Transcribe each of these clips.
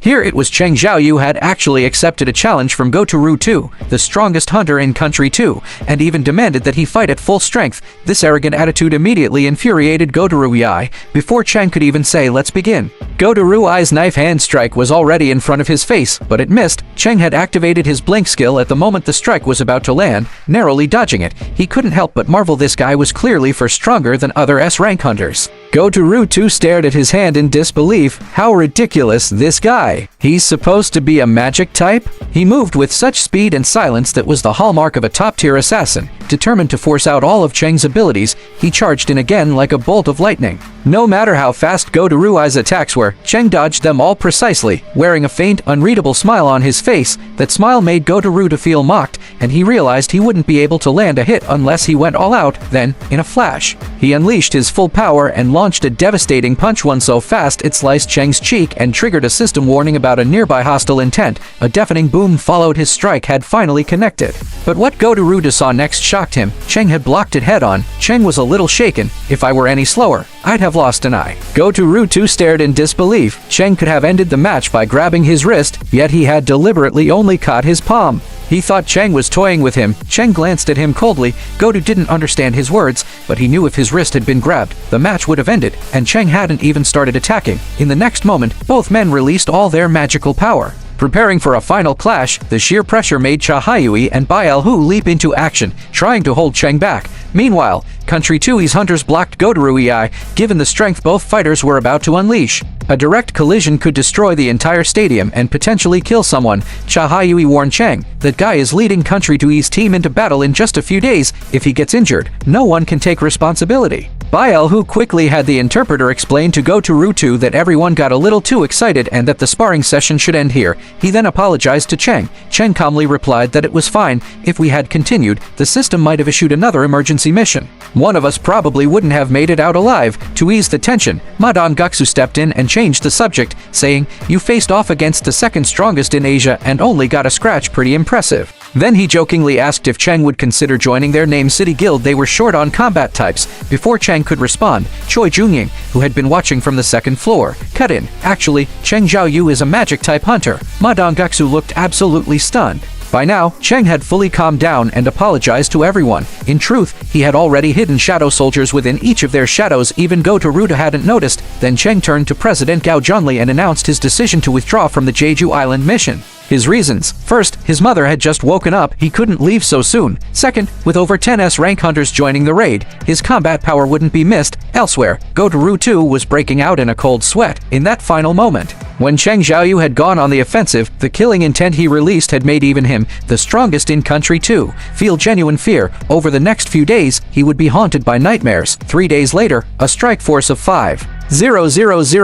Here it was Cheng Xiaoyu had actually accepted a challenge from Go-To-Ru 2, the strongest hunter in Country 2, and even demanded that he fight at full strength. This arrogant attitude immediately infuriated Go-To-Ru. Before Cheng could even say let's begin, Go-To-Ru's knife hand strike was already in front of his face, but it missed. Cheng had activated his blink skill at the moment the strike was about to land, narrowly dodging it. He couldn't help but marvel this guy was clearly far stronger than other S-rank hunters. Go-To-Ru 2 stared at his hand in disbelief. How ridiculous, this guy! He's supposed to be a magic type? He moved with such speed and silence that was the hallmark of a top-tier assassin. Determined to force out all of Cheng's abilities, he charged in again like a bolt of lightning. No matter how fast Go-To-Ru's attacks were, Cheng dodged them all precisely, wearing a faint, unreadable smile on his face. That smile made Go-To-Ru to feel mocked, and he realized he wouldn't be able to land a hit unless he went all out. Then, in a flash, he unleashed his full power and launched a devastating punch, one so fast it sliced Cheng's cheek and triggered a system warning about a nearby hostile intent. A deafening boom followed his strike had finally connected. But what Go-To-Ru saw next shocked him. Cheng had blocked it head-on. Cheng was a little shaken. If I were any slower, I'd have lost an eye. Go-To-Ru stared in disbelief. Cheng could have ended the match by grabbing his wrist, yet he had deliberately only caught his palm. He thought Cheng was toying with him. Cheng glanced at him coldly. Go-To didn't understand his words, but he knew if his wrist had been grabbed, the match would have ended, and Cheng hadn't even started attacking. In the next moment, both men released all their magical power. Preparing for a final clash, the sheer pressure made Xiaoyu and Hu leap into action, trying to hold Cheng back. Meanwhile, Country 2's hunters blocked Go-To-Ru, given the strength both fighters were about to unleash. A direct collision could destroy the entire stadium and potentially kill someone. Xiaoyu warned Cheng, that guy is leading Country 2's team into battle in just a few days. If he gets injured, no one can take responsibility. Hu quickly had the interpreter explain to Go-To-Ru that everyone got a little too excited and that the sparring session should end here. He then apologized to Cheng. Cheng calmly replied that it was fine. If we had continued, the system might have issued another emergency mission. One of us probably wouldn't have made it out alive. To ease the tension, Madame Gaksu stepped in and changed the subject, saying, "You faced off against the second strongest in Asia and only got a scratch, pretty impressive." Then he jokingly asked if Cheng would consider joining their name city guild. They were short on combat types. Before Cheng could respond, Choi Jungying, who had been watching from the second floor, cut in. Actually, Cheng Xiaoyu is a magic type hunter. Madame Gaksu looked absolutely stunned. By now, Cheng had fully calmed down and apologized to everyone. In truth, he had already hidden shadow soldiers within each of their shadows. Even Go-To-Ru hadn't noticed. Then Cheng turned to President Gao Zhongli and announced his decision to withdraw from the Jeju Island mission. His reasons: first, his mother had just woken up, he couldn't leave so soon. Second, with over 10 S-rank hunters joining the raid, his combat power wouldn't be missed. Elsewhere, Go-To-Ru was breaking out in a cold sweat. In that final moment, when Cheng Xiaoyu had gone on the offensive, the killing intent he released had made even him, the strongest in Country 2, feel genuine fear. Over the next few days, he would be haunted by nightmares. 3 days later, a strike force of 5,000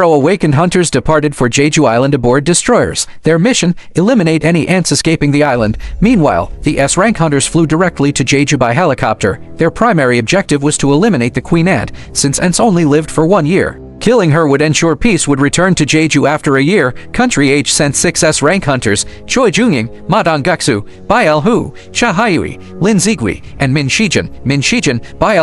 awakened hunters departed for Jeju Island aboard destroyers. Their mission: eliminate any ants escaping the island. Meanwhile, the S-rank hunters flew directly to Jeju by helicopter. Their primary objective was to eliminate the queen ant, since ants only lived for 1 year. Killing her would ensure peace would return to Jeju after a year. Country H sent 6 S-rank hunters: Choi Jungying, Madong Gaksu, Hu, Xiaoyu, Lin Zigui, and Min Shijin. Min Shijin,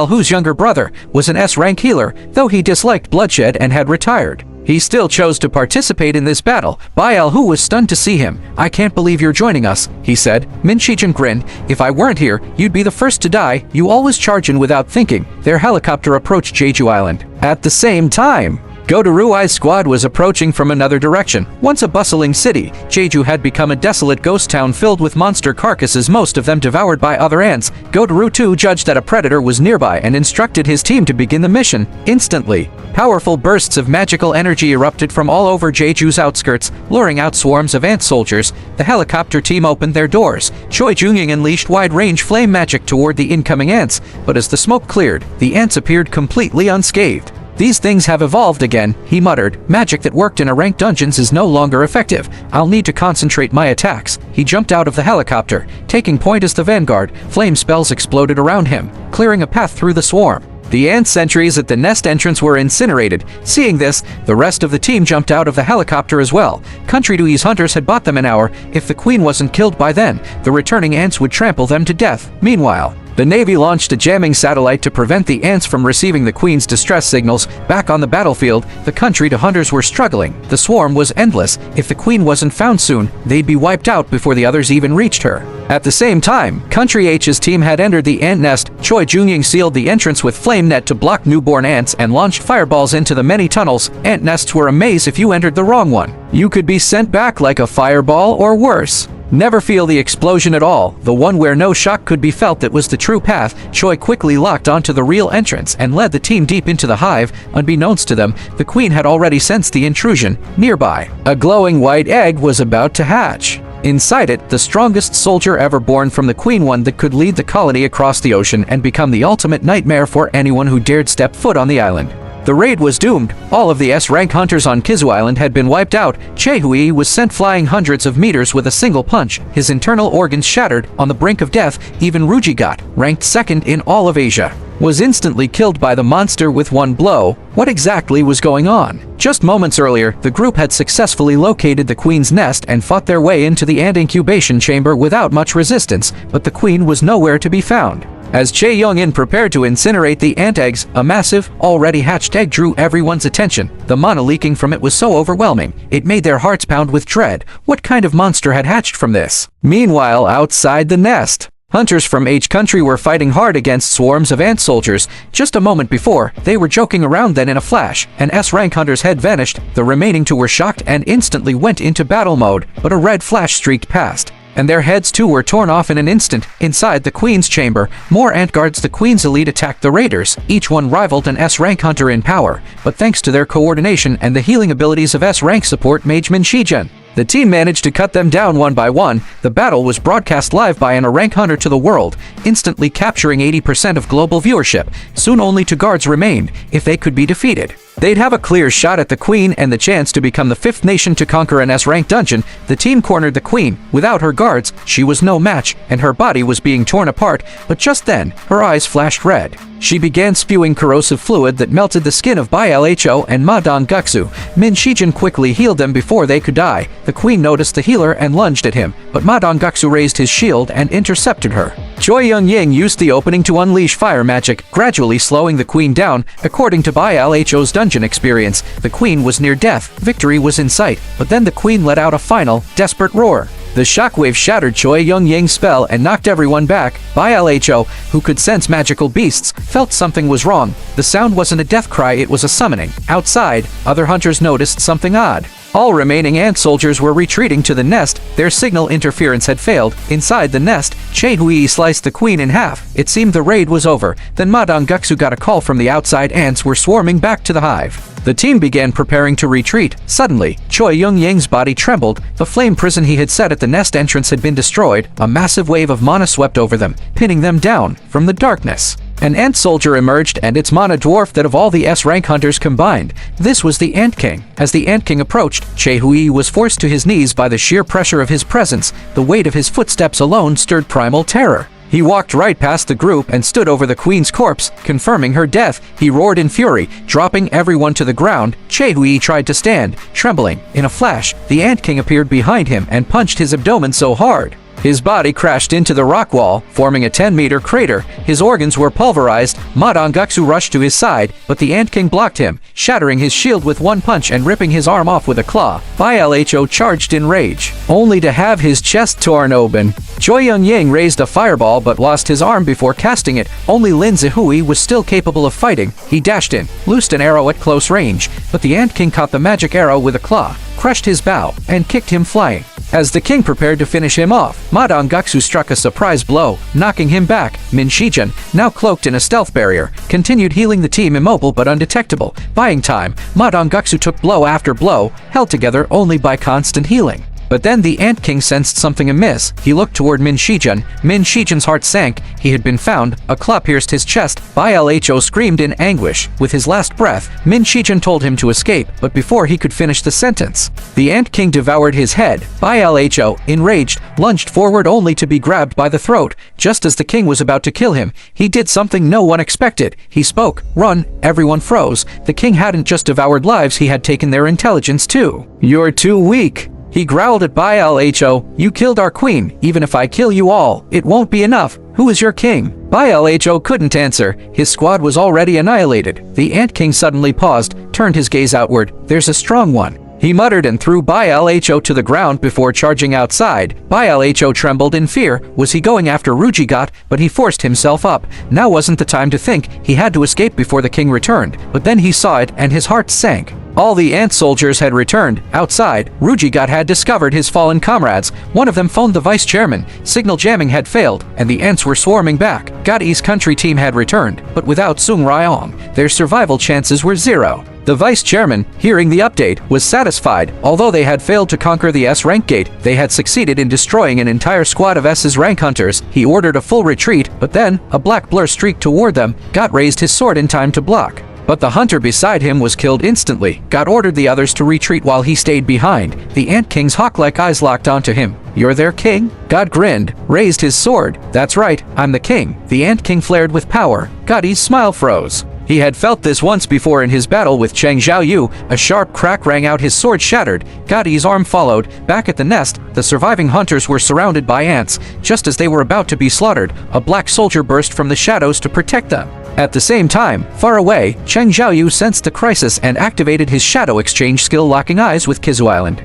Hu's younger brother, was an S-rank healer, though he disliked bloodshed and had retired. He still chose to participate in this battle. Hu was stunned to see him. "I can't believe you're joining us," he said. Min Shijin grinned. "If I weren't here, you'd be the first to die. You always charge in without thinking." Their helicopter approached Jeju Island. At the same time, Go-To-Ru's squad was approaching from another direction. Once a bustling city, Jeju had become a desolate ghost town filled with monster carcasses, most of them devoured by other ants. Go-To-Ru judged that a predator was nearby and instructed his team to begin the mission. Instantly, powerful bursts of magical energy erupted from all over Jeju's outskirts, luring out swarms of ant soldiers. The helicopter team opened their doors. Choi Jungying unleashed wide-range flame magic toward the incoming ants, but as the smoke cleared, the ants appeared completely unscathed. "These things have evolved again," he muttered. "Magic that worked in a ranked dungeons is no longer effective. I'll need to concentrate my attacks." He jumped out of the helicopter, taking point as the vanguard. Flame spells exploded around him, clearing a path through the swarm. The ant sentries at the nest entrance were incinerated. Seeing this, the rest of the team jumped out of the helicopter as well. Country 2's hunters had bought them an hour. If the queen wasn't killed by then, the returning ants would trample them to death. Meanwhile, The Navy launched a jamming satellite to prevent the ants from receiving the Queen's distress signals. Back on the battlefield, the country to hunters were struggling. The swarm was endless. If the Queen wasn't found soon, they'd be wiped out before the others even reached her. At the same time, Country H's team had entered the ant nest. Choi Jungying sealed the entrance with flame net to block newborn ants and launched fireballs into the many tunnels. Ant nests were a maze if you entered the wrong one. You could be sent back like a fireball or worse. Never feel the explosion at all, the one where no shock could be felt. That was the true path. Choi quickly locked onto the real entrance and led the team deep into the hive. Unbeknownst to them, the Queen had already sensed the intrusion. Nearby, a glowing white egg was about to hatch. Inside it, the strongest soldier ever born from the Queen, one that could lead the colony across the ocean and become the ultimate nightmare for anyone who dared step foot on the island. The raid was doomed. All of the S-rank hunters on Kizu Island had been wiped out. Che was sent flying hundreds of meters with a single punch, his internal organs shattered. On the brink of death, even Rujigat, ranked second in all of Asia, was instantly killed by the monster with one blow. What exactly was going on? Just moments earlier, the group had successfully located the Queen's nest and fought their way into the ant incubation chamber without much resistance, but the Queen was nowhere to be found. As Che Young-in prepared to incinerate the ant eggs, a massive, already hatched egg drew everyone's attention. The mana leaking from it was so overwhelming, it made their hearts pound with dread. What kind of monster had hatched from this? Meanwhile, outside the nest, hunters from H country were fighting hard against swarms of ant soldiers. Just a moment before, they were joking around, then in a flash, an S-rank hunter's head vanished. The remaining two were shocked and instantly went into battle mode, but a red flash streaked past, and their heads too were torn off in an instant. Inside the Queen's chamber, more ant guards. The Queen's elite attacked the raiders. Each one rivaled an S-rank hunter in power, but thanks to their coordination and the healing abilities of S-rank support mage Min Shijun, the team managed to cut them down one by one. The battle was broadcast live by an rank hunter to the world, instantly capturing 80% of global viewership. Soon only two guards remained. If they could be defeated, they'd have a clear shot at the Queen and the chance to become the fifth nation to conquer an S-rank dungeon. The team cornered the Queen. Without her guards, she was no match, and her body was being torn apart. But just then, her eyes flashed red. She began spewing corrosive fluid that melted the skin of Bai Lho and Ma Dongguxu. Min Shijun quickly healed them before they could die. The Queen noticed the healer and lunged at him, but Ma Dongguxu raised his shield and intercepted her. Choi Young-ying used the opening to unleash fire magic, gradually slowing the Queen down. According to Bai Lho's dungeon experience, the Queen was near death. Victory was in sight, but then the Queen let out a final, desperate roar. The shockwave shattered Choi Young-ying's spell and knocked everyone back. Bai Lho, who could sense magical beasts, felt something was wrong. The sound wasn't a death cry, it was a summoning. Outside, other hunters noticed something odd. All remaining ant soldiers were retreating to the nest. Their signal interference had failed. Inside the nest, Che Hui sliced the Queen in half. It seemed the raid was over. Then Ma Dongguxu got a call from the outside. Ants were swarming back to the hive. The team began preparing to retreat. Suddenly, Choi Young-ying's body trembled. The flame prison he had set at the nest entrance had been destroyed. A massive wave of mana swept over them, pinning them down. From the darkness, an ant soldier emerged, and its mana dwarfed that of all the S-rank hunters combined. This was the Ant King. As the Ant King approached, Che Hui was forced to his knees by the sheer pressure of his presence. The weight of his footsteps alone stirred primal terror. He walked right past the group and stood over the Queen's corpse, confirming her death. He roared in fury, dropping everyone to the ground. Che Hui tried to stand, trembling. In a flash, the Ant King appeared behind him and punched his abdomen so hard, his body crashed into the rock wall, forming a 10-meter crater. His organs were pulverized. Ma Dongguxu rushed to his side, but the Ant King blocked him, shattering his shield with one punch and ripping his arm off with a claw. Bai Lho charged in rage, only to have his chest torn open. Choi Young-ying raised a fireball but lost his arm before casting it. Only Lin Zihui was still capable of fighting. He dashed in, loosed an arrow at close range, but the Ant King caught the magic arrow with a claw, crushed his bow, and kicked him flying. As the king prepared to finish him off, Ma Dongguxu struck a surprise blow, knocking him back. Min Shijun, now cloaked in a stealth barrier, continued healing the team, immobile but undetectable. Buying time, Ma Dongguxu took blow after blow, held together only by constant healing. But then the Ant King sensed something amiss. He looked toward Min Shijun. Min Shijun's heart sank. He had been found. A claw pierced his chest. Bai Lho screamed in anguish. With his last breath, Min Shijun told him to escape, but before he could finish the sentence, the Ant King devoured his head. Bai Lho, enraged, lunged forward only to be grabbed by the throat. Just as the king was about to kill him, he did something no one expected. He spoke. "Run!" Everyone froze. The king hadn't just devoured lives, he had taken their intelligence too. "You're too weak," he growled at Bai Lho. "You killed our queen. Even if I kill you all, it won't be enough. Who is your king?" Bai Lho couldn't answer, his squad was already annihilated. The Ant King suddenly paused, turned his gaze outward. There's a strong one, he muttered and threw Bai Lho to the ground before charging outside. Bai Lho trembled in fear. Was he going after Rujigat? But he forced himself up. Now wasn't the time to think, he had to escape before the king returned. But then he saw it and his heart sank. All the ant soldiers had returned. Outside, Rujigat had discovered his fallen comrades. One of them phoned the vice chairman. Signal jamming had failed, and the ants were swarming back. Gati's country team had returned, but without Sung Ryong, their survival chances were 0. The vice chairman, hearing the update, was satisfied. Although they had failed to conquer the S rank gate, they had succeeded in destroying an entire squad of S's rank hunters. He ordered a full retreat, but then, a black blur streaked toward them. Gat raised his sword in time to block. But the hunter beside him was killed instantly. Gat ordered the others to retreat while he stayed behind. The Ant King's hawk-like eyes locked onto him. You're their king? Gat grinned, raised his sword. That's right, I'm the king. The Ant King flared with power. Gati's smile froze. He had felt this once before in his battle with Cheng Xiaoyu. A sharp crack rang out, his sword shattered. Gati's arm followed. Back at the nest, the surviving hunters were surrounded by ants. Just as they were about to be slaughtered, a black soldier burst from the shadows to protect them. At the same time, far away, Cheng Xiaoyu sensed the crisis and activated his shadow exchange skill, locking eyes with Kizu Island.